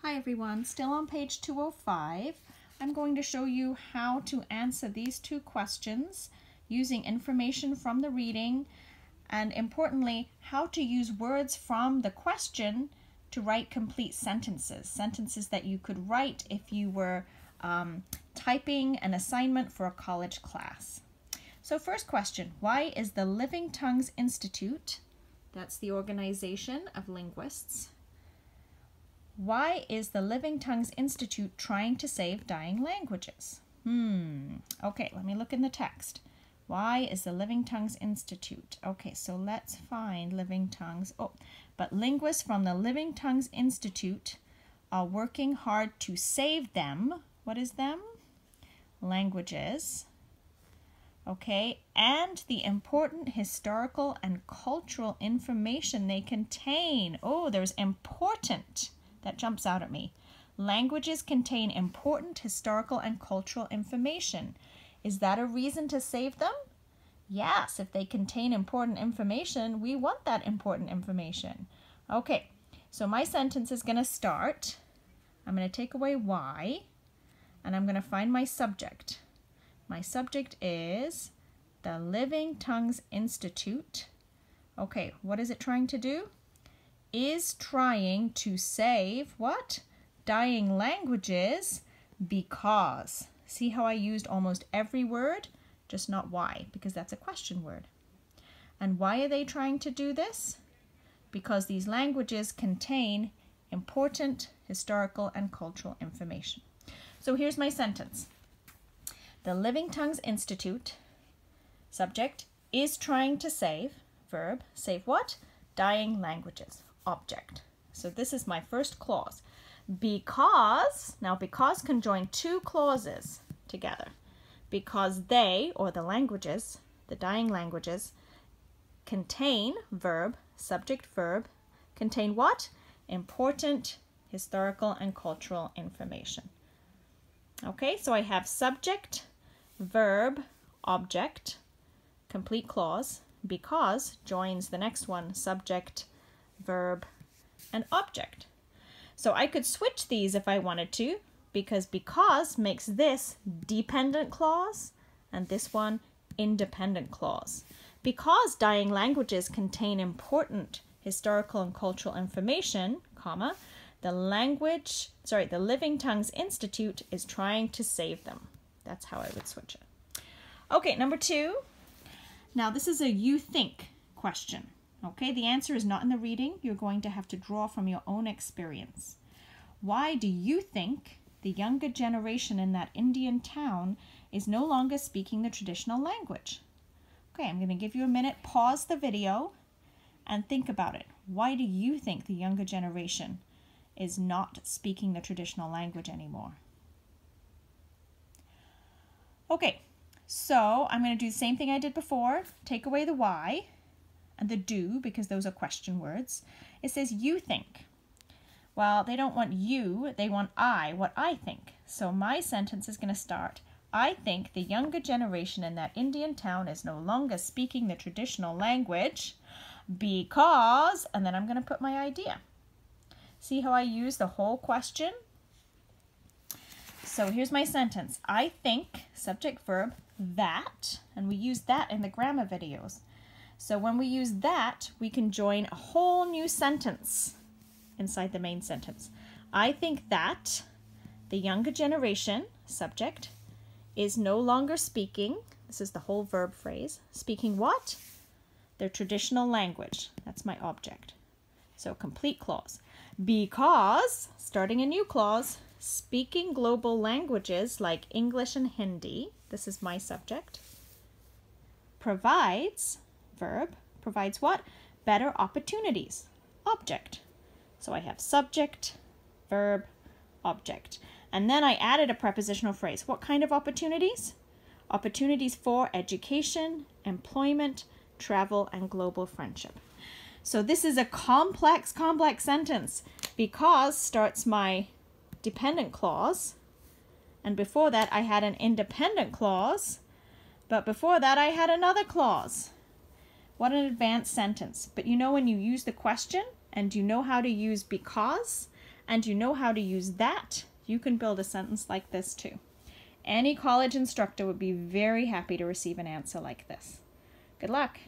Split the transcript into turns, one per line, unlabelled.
Hi everyone, still on page 205. I'm going to show you how to answer these two questions using information from the reading and importantly, how to use words from the question to write complete sentences. Sentences that you could write if you were typing an assignment for a college class. So first question, why is the Living Tongues Institute, that's the organization of linguists, why is the Living Tongues Institute trying to save dying languages? Okay, let me look in the text. Why is the Living Tongues Institute? Okay, so let's find Living Tongues. Oh, but linguists from the Living Tongues Institute are working hard to save them. What is them? Languages. Okay, and the important historical and cultural information they contain. Oh, there's important. That jumps out at me. Languages contain important historical and cultural information. Is that a reason to save them? Yes, if they contain important information, we want that important information. Okay, so my sentence is going to start. I'm going to take away why, and I'm going to find my subject. My subject is the Living Tongues Institute. Okay, what is it trying to do? Is trying to save what? Dying languages because. See how I used almost every word? Just not why, because that's a question word. And why are they trying to do this? Because these languages contain important historical and cultural information. So here's my sentence. The Living Tongues Institute, subject, is trying to save, verb, save what? Dying languages. Object. So this is my first clause. Because, now because can join two clauses together. Because they, or the languages, the dying languages, contain, verb, subject, verb, contain what? Important historical and cultural information. Okay, so I have subject, verb, object, complete clause. Because joins the next one, subject, verb, and object. So I could switch these if I wanted to, because makes this dependent clause and this one independent clause. Because dying languages contain important historical and cultural information, comma, the Living Tongues Institute is trying to save them. That's how I would switch it. Okay, number 2. Now this is a you think question. Okay, the answer is not in the reading. You're going to have to draw from your own experience. Why do you think the younger generation in that Indian town is no longer speaking the traditional language? Okay, I'm going to give you a minute, pause the video, and think about it. Why do you think the younger generation is not speaking the traditional language anymore? Okay, so I'm going to do the same thing I did before. Take away the why and the do, because those are question words. It says you think. Well, they don't want you, they want I, what I think. So my sentence is going to start, I think the younger generation in that Indian town is no longer speaking the traditional language because, and then I'm going to put my idea. See how I use the whole question? So here's my sentence. I think, subject, verb, that, and we use that in the grammar videos. So when we use that, we can join a whole new sentence inside the main sentence. I think that the younger generation, subject, is no longer speaking, this is the whole verb phrase, speaking what? Their traditional language. That's my object. So complete clause. Because, starting a new clause, speaking global languages like English and Hindi, this is my subject, provides, verb, provides what? Better opportunities. Object. So I have subject, verb, object. And then I added a prepositional phrase. What kind of opportunities? Opportunities for education, employment, travel, and global friendship. So this is a complex sentence. Because starts my dependent clause. And before that I had an independent clause. But before that I had another clause. What an advanced sentence. But you know when you use the question and you know how to use because and you know how to use that, you can build a sentence like this too. Any college instructor would be very happy to receive an answer like this. Good luck.